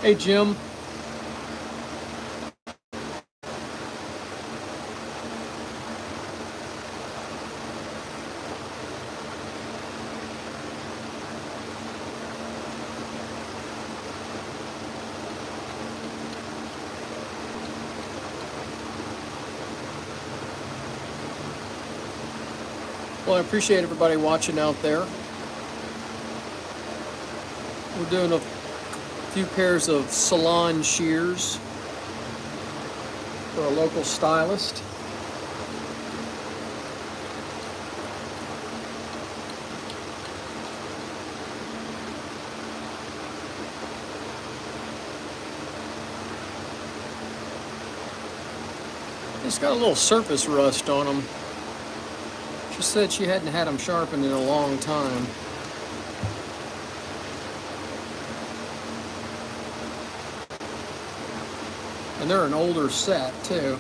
Hey, Jim. Well, I appreciate everybody watching out there. We're doing a few pairs of salon shears for a local stylist. It's got a little surface rust on them. She said she hadn't had them sharpened in a long time. And they're an older set too.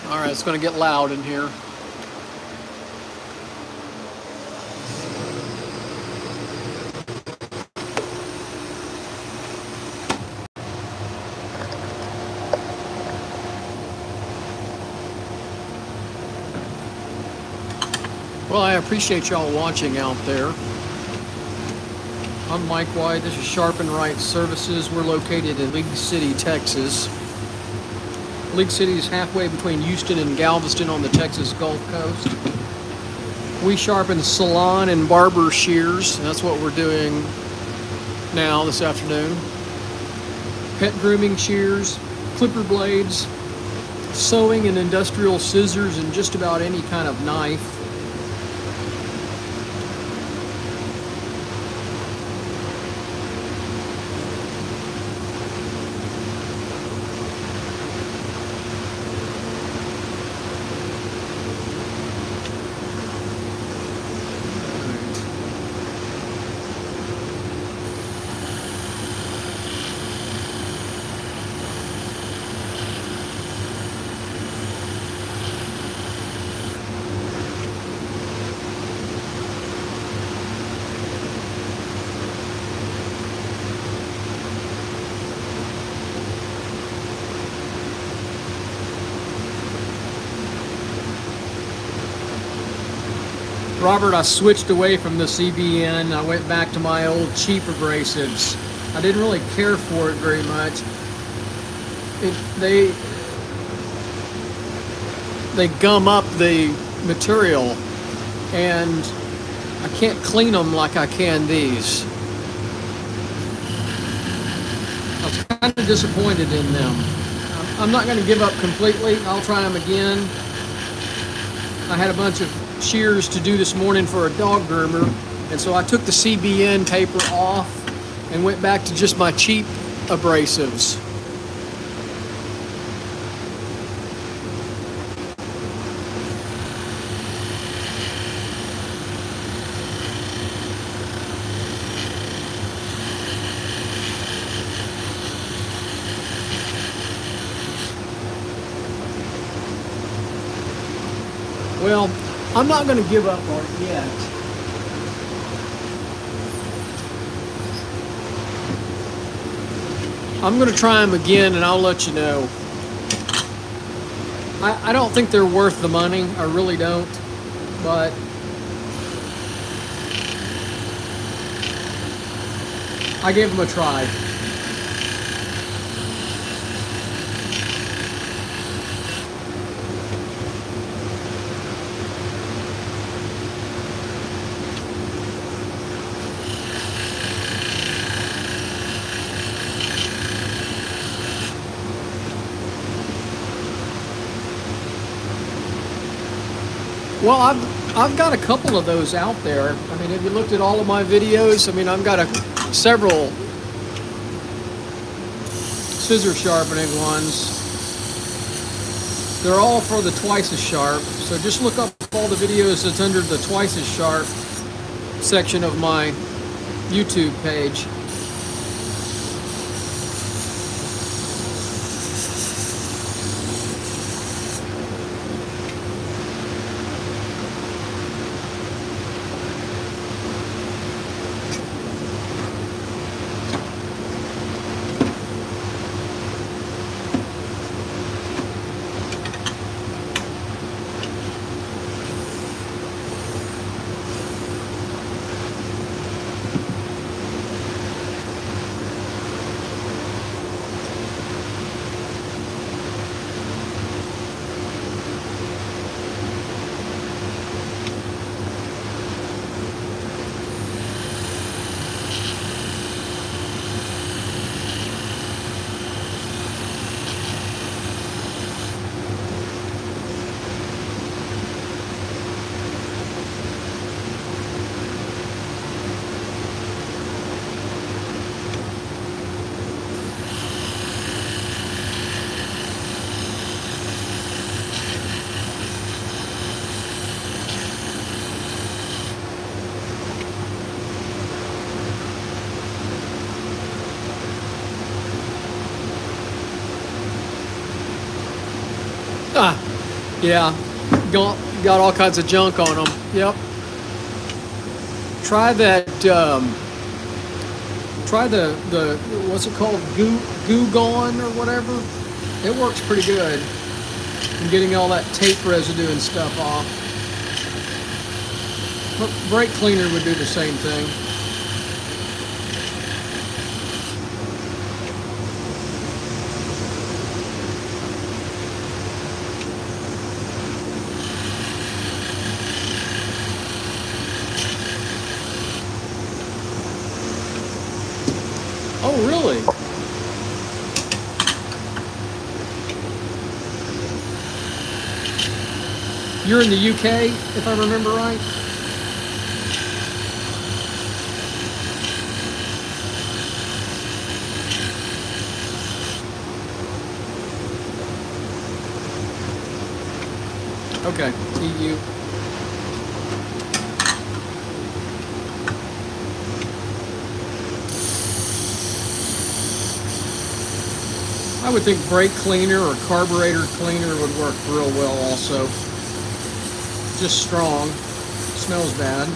All right, it's going to get loud in here. Well, I appreciate y'all watching out there. I'm Mike White. This is Sharpen Right Services. We're located in League City, Texas. League City is halfway between Houston and Galveston on the Texas Gulf Coast. We sharpen salon and barber shears, and that's what we're doing now this afternoon. Pet grooming shears, clipper blades, sewing and industrial scissors, and just about any kind of knife. Robert, I switched away from the CBN. I went back to my old cheap abrasives. I didn't really care for it very much. They gum up the material, and I can't clean them like I can these. I was kind of disappointed in them. I'm not going to give up completely. I'll try them again. I had a bunch of shears to do this morning for a dog groomer, and so I took the CBN taper off and went back to just my cheap abrasives. Well, I'm not going to give up on it yet. I'm going to try them again, and I'll let you know. I don't think they're worth the money. I really don't. But I gave them a try. Well, I've got a couple of those out there. I mean, have you looked at all of my videos? I mean, I've got several scissor sharpening ones. They're all for the twice as sharp. So just look up all the videos that's under the twice as sharp section of my YouTube page. Ah, yeah, got all kinds of junk on them. Yep. Try that. Try the what's it called? Goo Gone or whatever. It works pretty good in getting all that tape residue and stuff off. But brake cleaner would do the same thing. Oh, really? You're in the UK, if I remember right? Okay, EU. I would think brake cleaner or carburetor cleaner would work real well also. Just strong. Smells bad.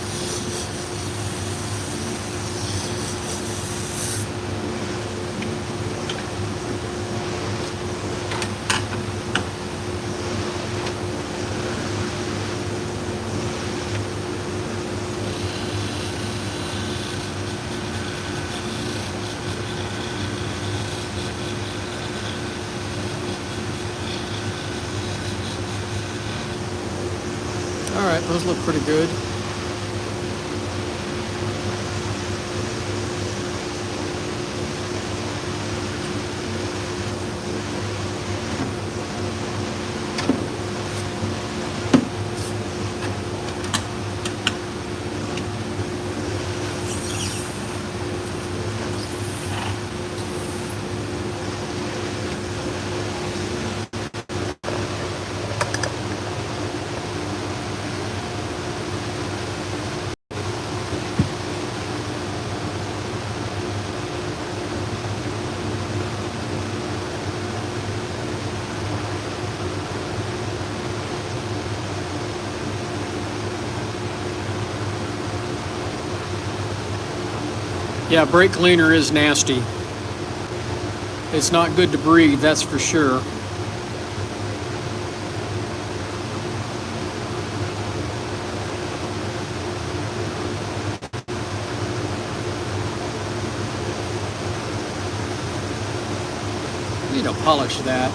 All right, those look pretty good. Yeah, brake cleaner is nasty. It's not good to breathe, that's for sure. Need to polish that.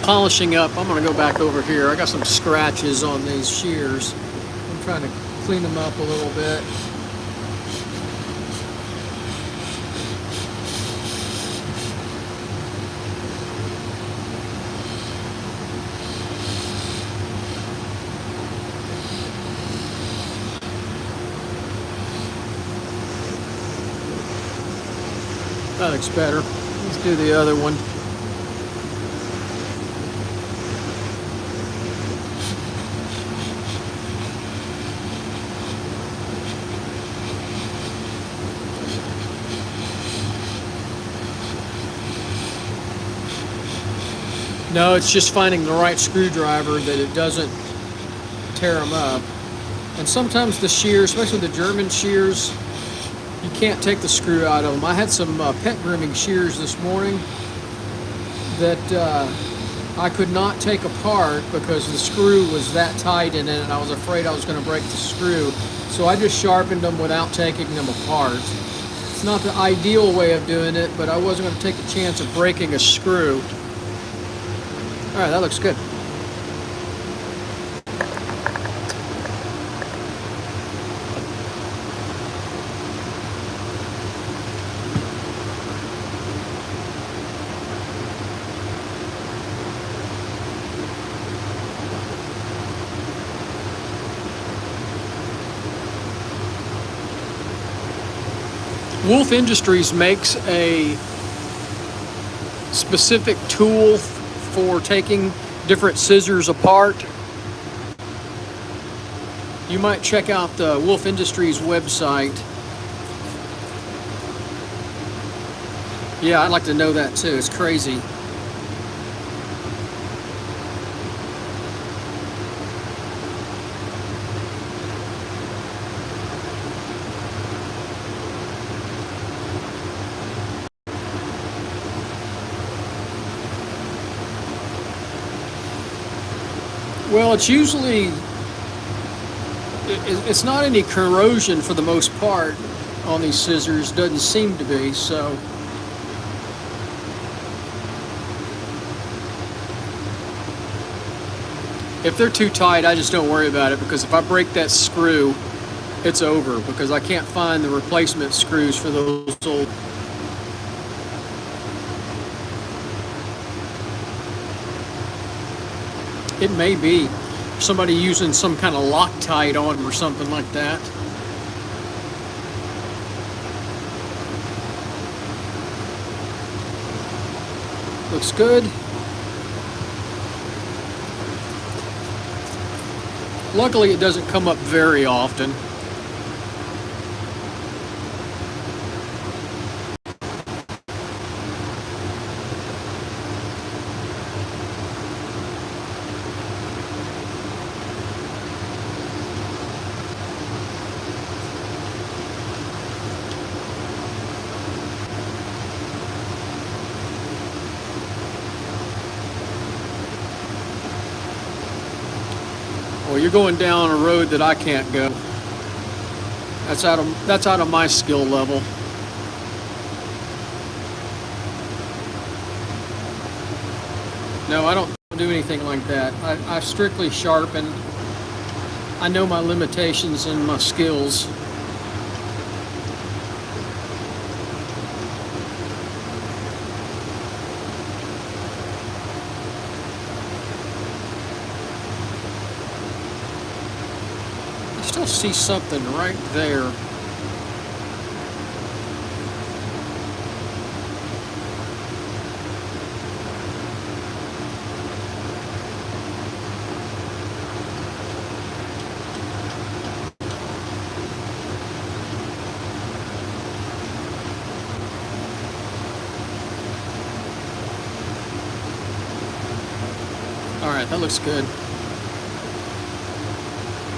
polishing up. I'm going to go back over here. I got some scratches on these shears. I'm trying to clean them up a little bit. That looks better. Let's do the other one. No, it's just finding the right screwdriver that it doesn't tear them up. And sometimes the shears, especially the German shears, you can't take the screw out of them. I had some pet grooming shears this morning that I could not take apart because the screw was that tight in it and I was afraid I was going to break the screw. So I just sharpened them without taking them apart. It's not the ideal way of doing it, but I wasn't going to take a chance of breaking a screw. All right, that looks good. Wolf Industries makes a specific tool for taking different scissors apart. You might check out the Wolf Industries website. Yeah, I'd like to know that too. It's crazy. Well, it's usually, it's not any corrosion for the most part on these scissors, doesn't seem to be, so. If they're too tight, I just don't worry about it, because if I break that screw, it's over, because I can't find the replacement screws for those old. It may be somebody using some kind of Loctite on them or something like that. Looks good. Luckily, it doesn't come up very often. Well, you're going down a road that I can't go. That's out of my skill level. No, I don't do anything like that. I strictly sharpen. I know my limitations and my skills. Still see something right there. All right, that looks good.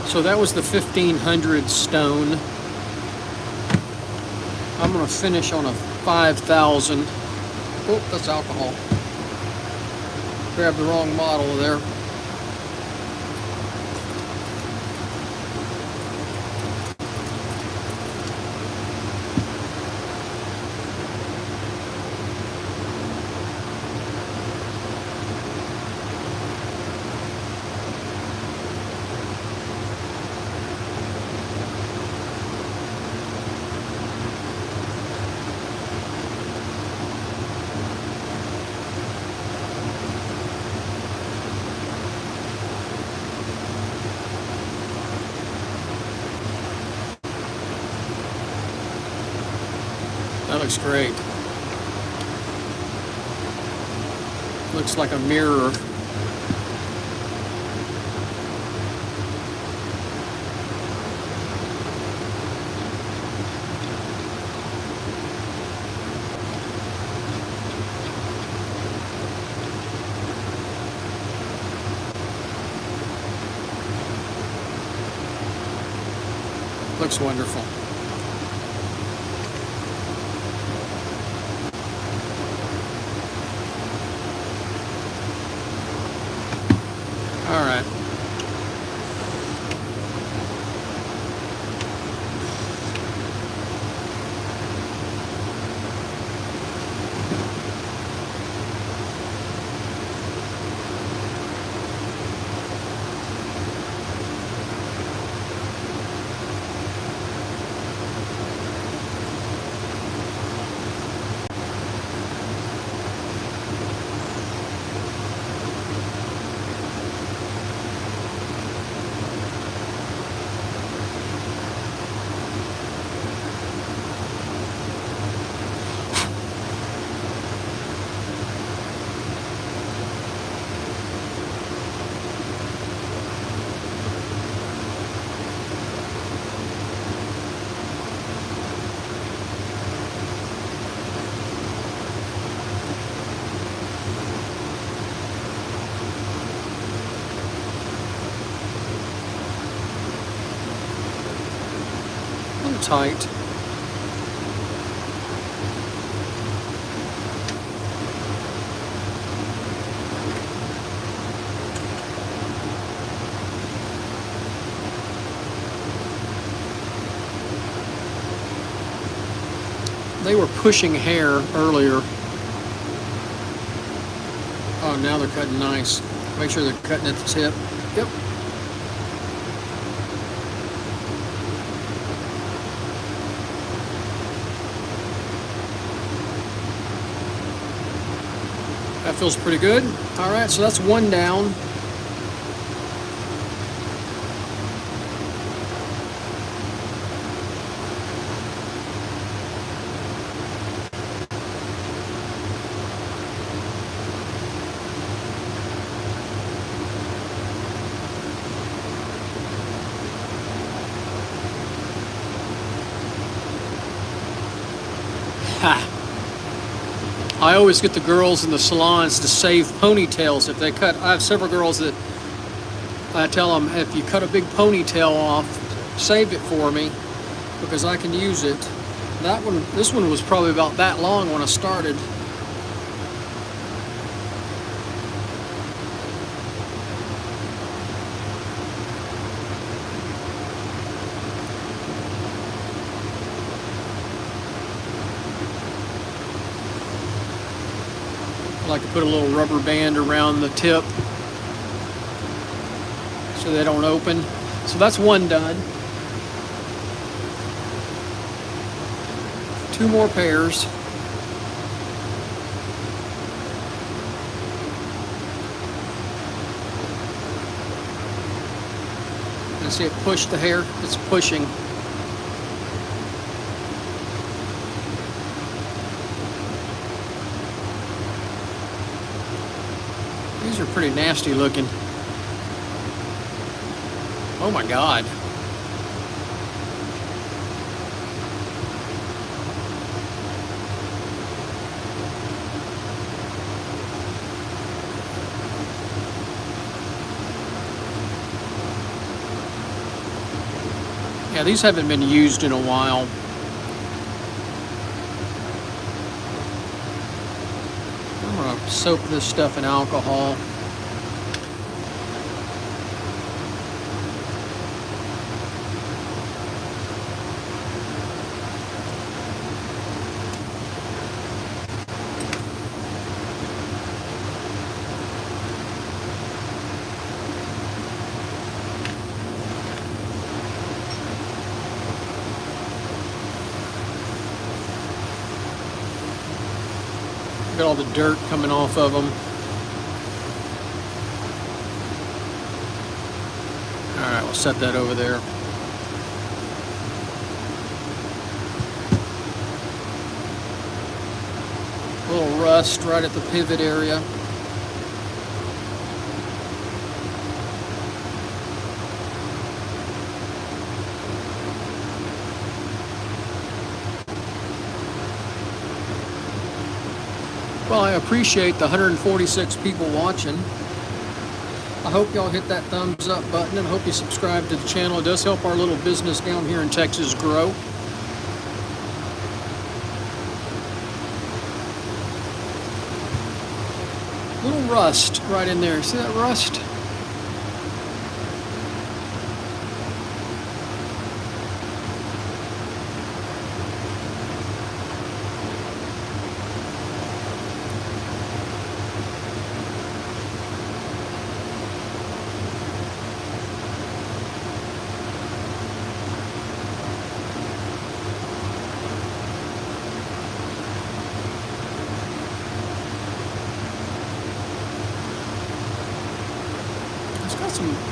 So that was the 1500 stone. I'm going to finish on a 5000. Oh, that's alcohol. Grabbed the wrong model there. That looks great. Looks like a mirror. Looks wonderful. All right. Tight. They were pushing hair earlier. Oh, now they're cutting nice. Make sure they're cutting at the tip. Yep. That feels pretty good. All right, so that's one down. Ha! I always get the girls in the salons to save ponytails if they cut. I have several girls that I tell them, if you cut a big ponytail off, save it for me because I can use it. This one was probably about that long when I started. I like to put a little rubber band around the tip so they don't open. So that's one done. 2 more pairs. And see it push the hair? It's pushing. These are pretty nasty looking. Oh my God. Yeah, these haven't been used in a while. I'm gonna soak this stuff in alcohol. Got all the dirt coming off of them. All right, we'll set that over there. little rust right at the pivot area. Well, I appreciate the 146 people watching. I hope y'all hit that thumbs up button and I hope you subscribe to the channel. It does help our little business down here in Texas grow. Little rust right in there. See that rust?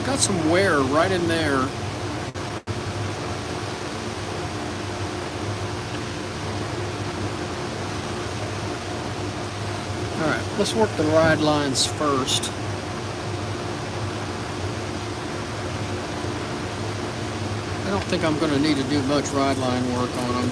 Got some wear right in there. All right, let's work the ride lines first. I don't think I'm going to need to do much ride line work on them.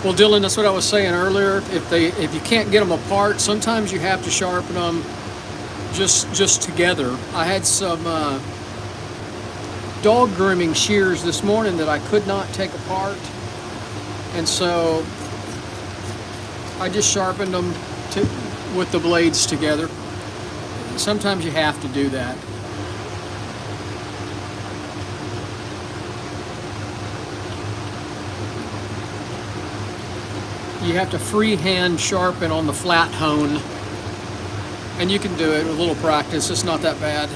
Well, Dylan, that's what I was saying earlier. If you can't get them apart, sometimes you have to sharpen them just together. I had some dog grooming shears this morning that I could not take apart, and so I just sharpened them with the blades together. Sometimes you have to do that. You have to freehand sharpen on the flat hone, and you can do it with a little practice. It's not that bad.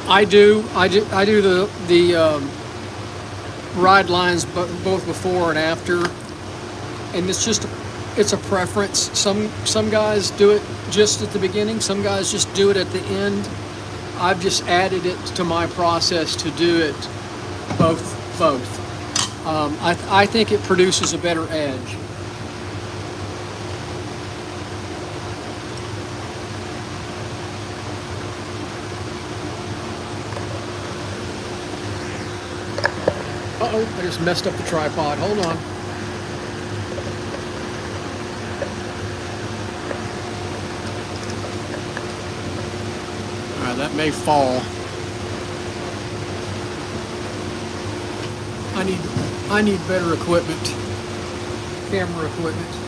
I do the ride lines both before and after, and it's a preference. Some guys do it just at the beginning. Some guys just do it at the end. I've just added it to my process to do it both. I think it produces a better edge. Uh-oh, I just messed up the tripod. Hold on. All right, that may fall. I need better equipment. Camera equipment.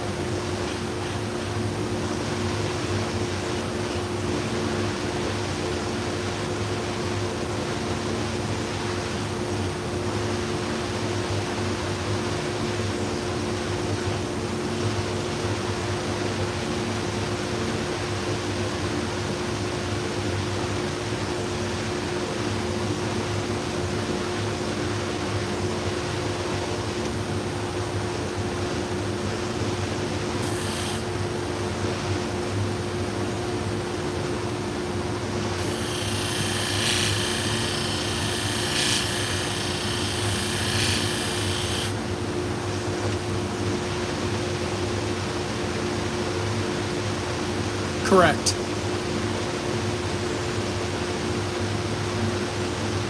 Correct.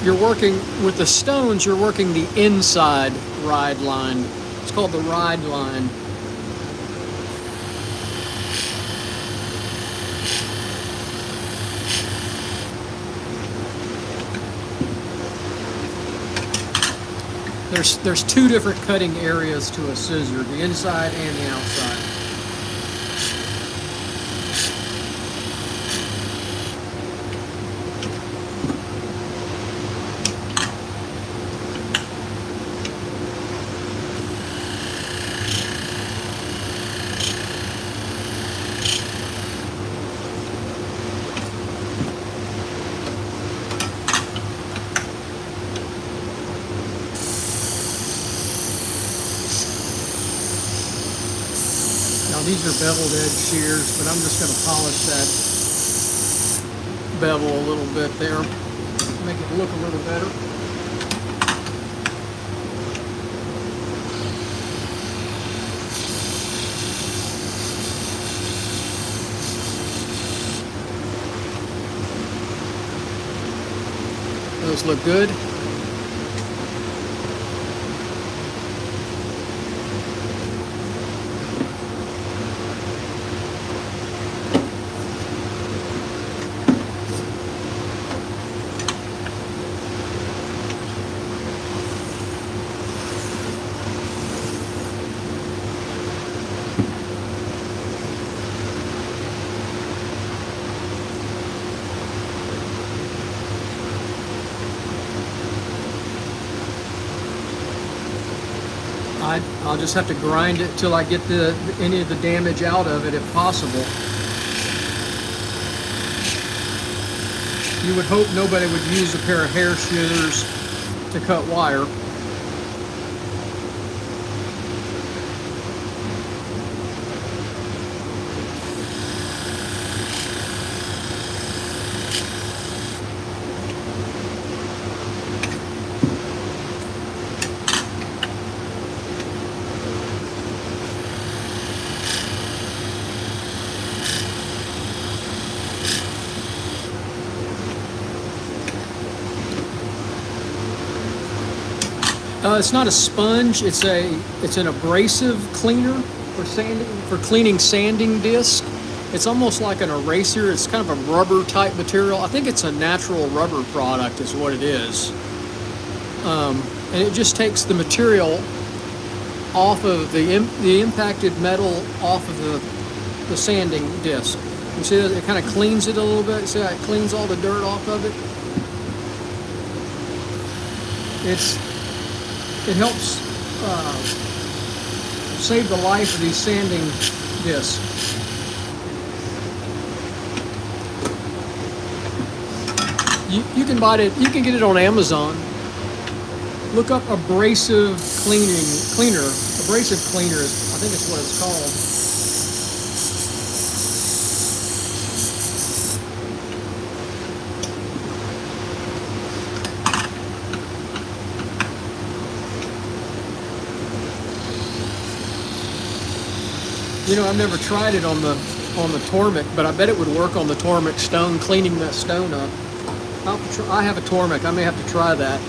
you're working with the stones, you're working the inside ride line. It's called the ride line. There's two different cutting areas to a scissor, the inside and the outside. Now these are beveled edge shears, but I'm just going to polish that bevel a little bit there, make it look a little better. Those look good. I'll just have to grind it till I get any of the damage out of it if possible. You would hope nobody would use a pair of hair shears to cut wire. It's not a sponge. It's an abrasive cleaner for cleaning sanding disc. It's almost like an eraser. It's kind of a rubber type material. I think it's a natural rubber product is what it is. And it just takes the material off of the impacted metal off of the sanding disc. You see that it kind of cleans it a little bit. See how it cleans all the dirt off of it? It helps save the life of these sanding discs. You can buy it. You can get it on Amazon. Look up abrasive cleaner. Abrasive cleaner is, I think it's what it's called. You know, I've never tried it on the Tormek, but I bet it would work on the Tormek stone, cleaning that stone up. I have a Tormek. I may have to try that.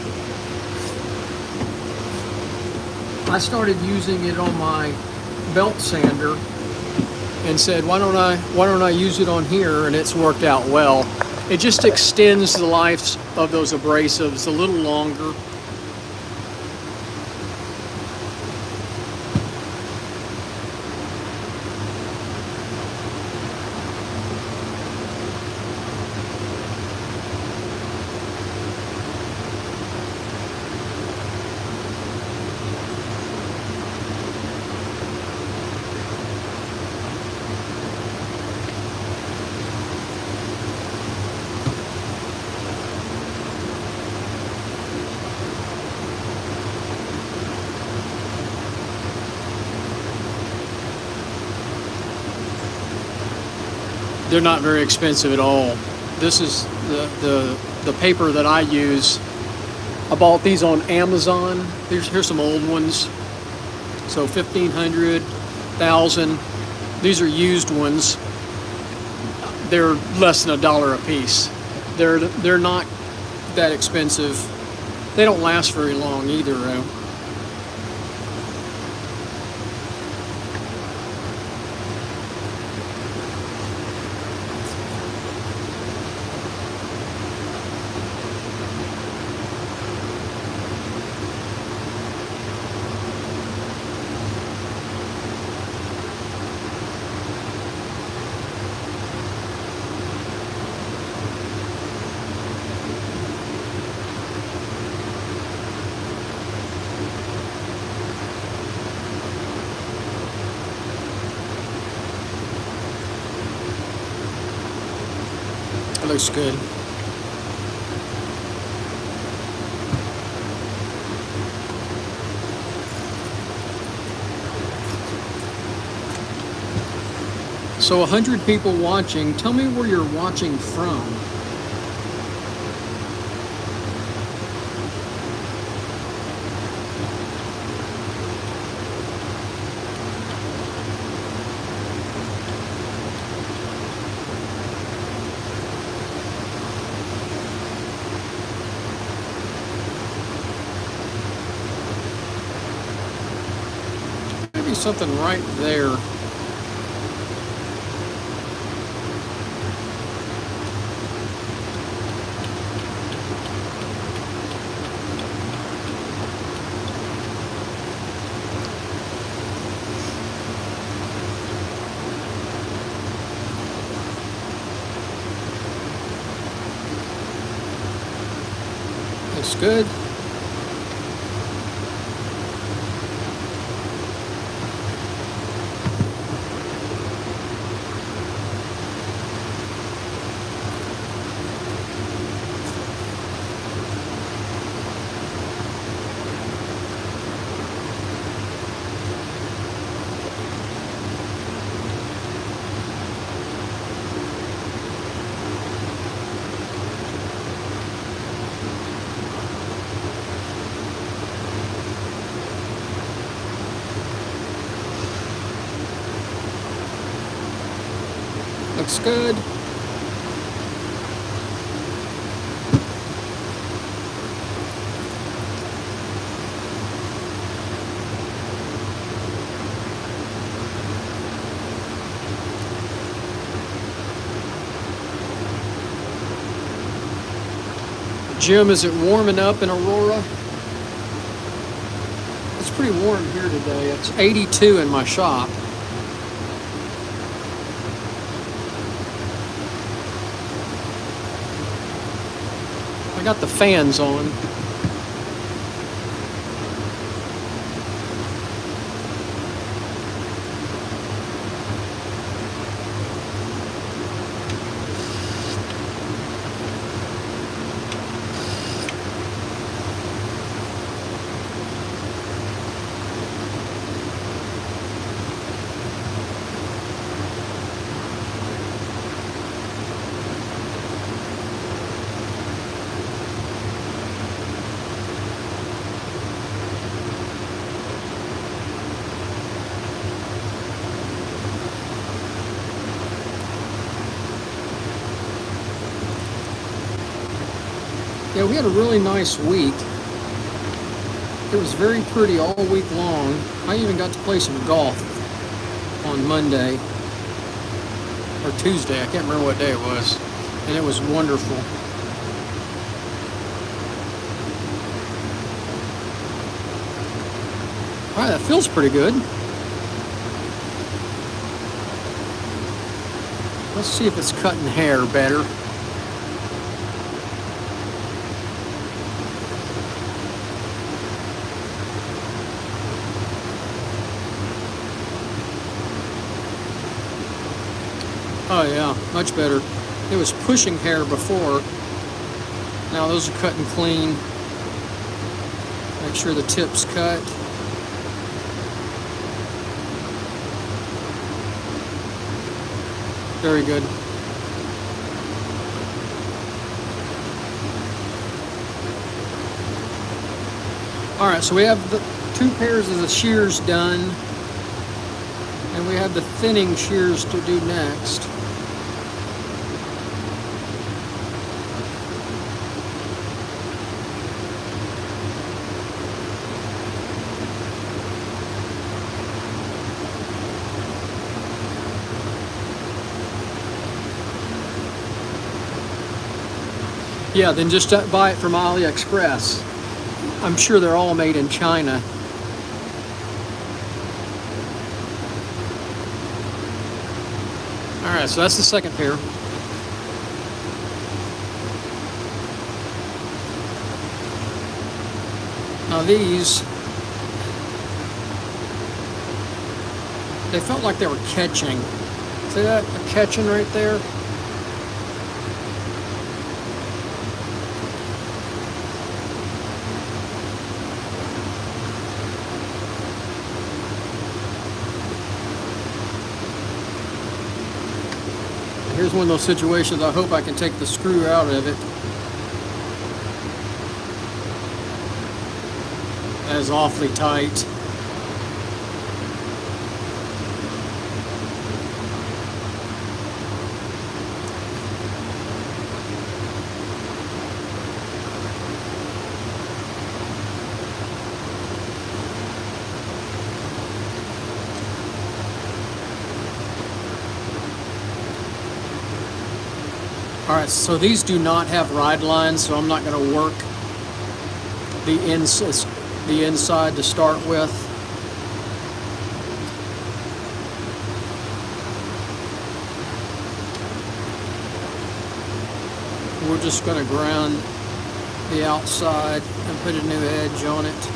I started using it on my belt sander and said, why don't I use it on here? And it's worked out well. It just extends the life of those abrasives a little longer. They're not very expensive at all. This is the paper that I use. I bought these on Amazon. Here's some old ones. So 1,500, 1,000. These are used ones. They're less than $1 a piece. They're not that expensive. They don't last very long either, though. That looks good. So 100 people watching. Tell me where you're watching from. Maybe something right there. Looks good. Looks good. Jim, is it warming up in Aurora? It's pretty warm here today. It's 82 in my shop. I got the fans on. Yeah, we had a really nice week. It was very pretty all week long. I even got to play some golf on Monday or Tuesday. I can't remember what day it was. And it was wonderful. All right, that feels pretty good. Let's see if it's cutting hair better. Oh yeah, much better. It was pushing hair before. Now those are cutting clean. Make sure the tip's cut. Very good. All right, so we have the 2 pairs of the shears done, and we have the thinning shears to do next. Yeah, then just buy it from AliExpress. I'm sure they're all made in China. All right, so that's the second pair. Now these, they felt like they were catching. See that? A catching right there? Here's one of those situations I hope I can take the screw out of it. That is awfully tight. All right, so these do not have ride lines, so I'm not going to work the inside to start with. We're just going to ground the outside and put a new edge on it.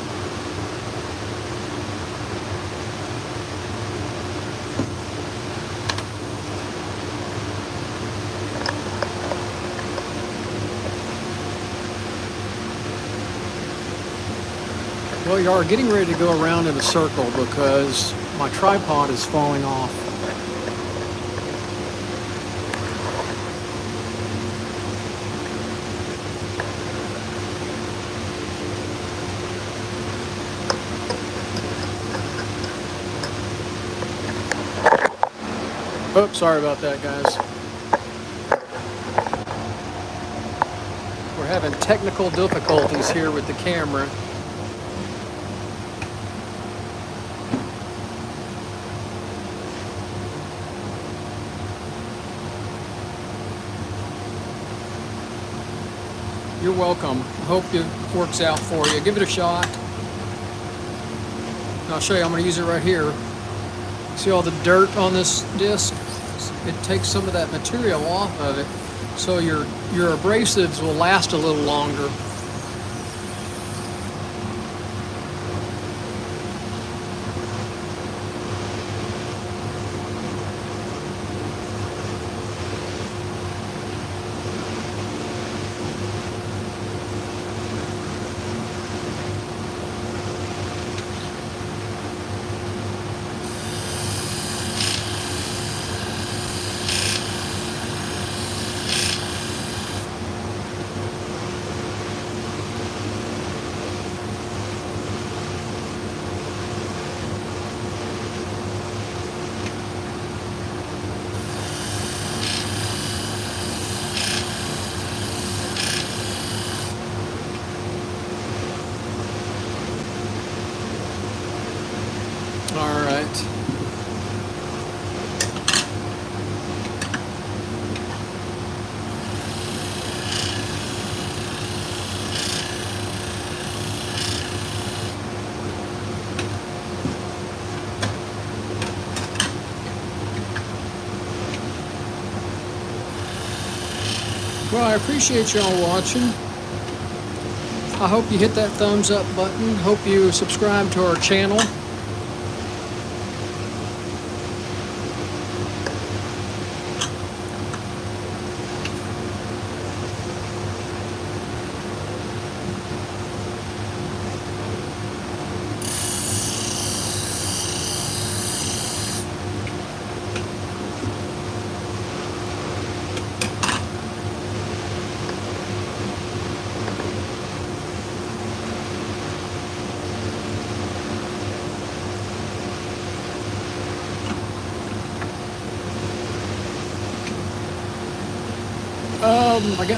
Well, you are getting ready to go around in a circle because my tripod is falling off. Oops, sorry about that, guys. We're having technical difficulties here with the camera. You're welcome. I hope it works out for you. Give it a shot. And I'll show you. I'm going to use it right here. See all the dirt on this disc? It takes some of that material off of it, so your abrasives will last a little longer. All right. Well, I appreciate y'all watching. I hope you hit that thumbs up button. Hope you subscribe to our channel.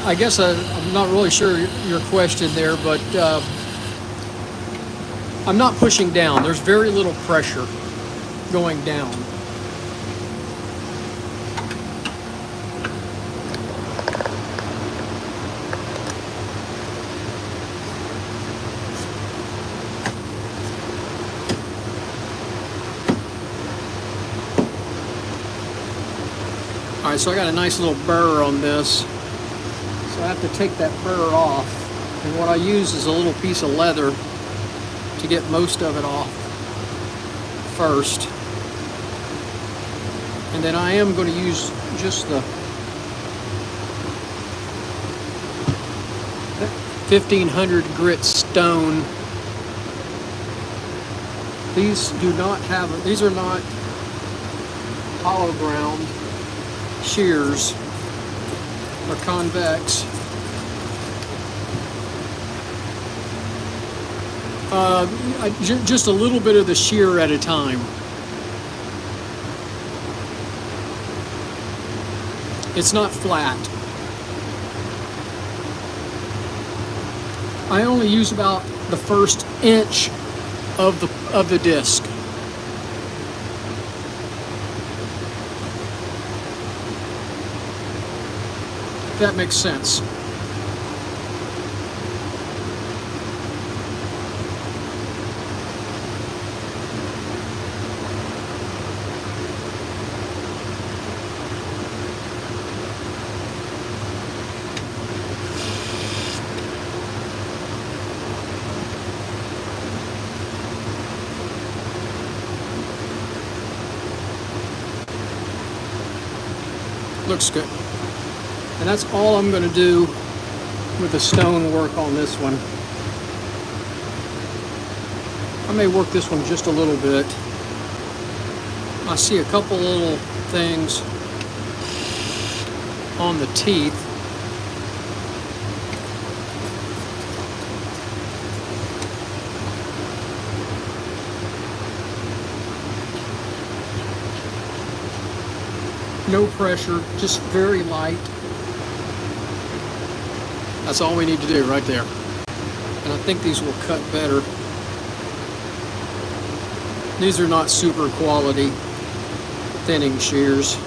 I guess I'm not really sure your question there, but I'm not pushing down. There's very little pressure going down. All right, so I got a nice little burr on this. So I have to take that burr off. And what I use is a little piece of leather to get most of it off first. And then I am going to use just the 1500 grit stone. These are not hollow ground shears. They're convex. Just a little bit of the shear at a time. It's not flat. I only use about the first inch of the disc. If that makes sense. Looks good. And that's all I'm going to do with the stone work on this one. I may work this one just a little bit. I see a couple little things on the teeth. No pressure, just very light. That's all we need to do right there. And I think these will cut better. These are not super quality thinning shears.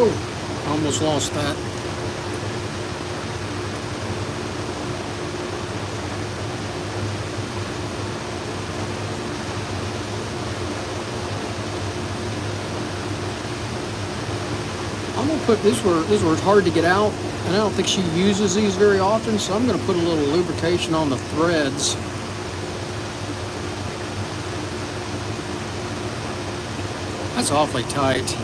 Oh, almost lost that. I'm gonna put this where it's hard to get out, and I don't think she uses these very often, so I'm gonna put a little lubrication on the threads. That's awfully tight.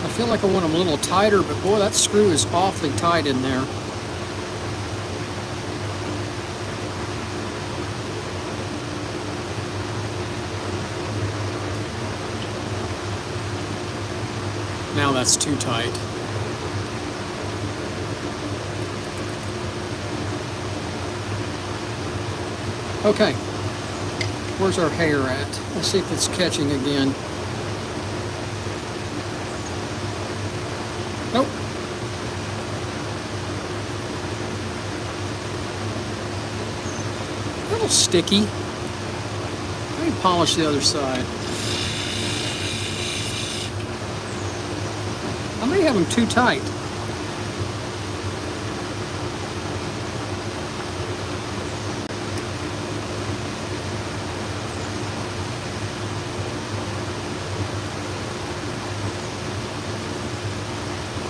I feel like I want them a little tighter, but boy, that screw is awfully tight in there. Now that's too tight. Okay, where's our hair at? Let's see if it's catching again. Nope. A little sticky. Let me polish the other side. I may have them too tight.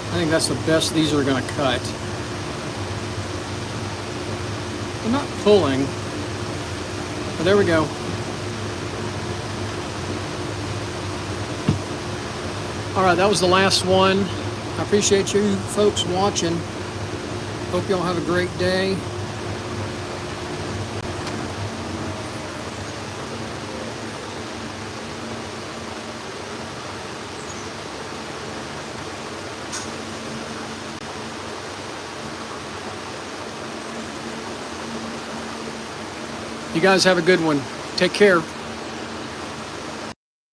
I think that's the best these are going to cut. They're not pulling, but there we go. All right, that was the last one. I appreciate you folks watching. Hope y'all have a great day. You guys have a good one. Take care.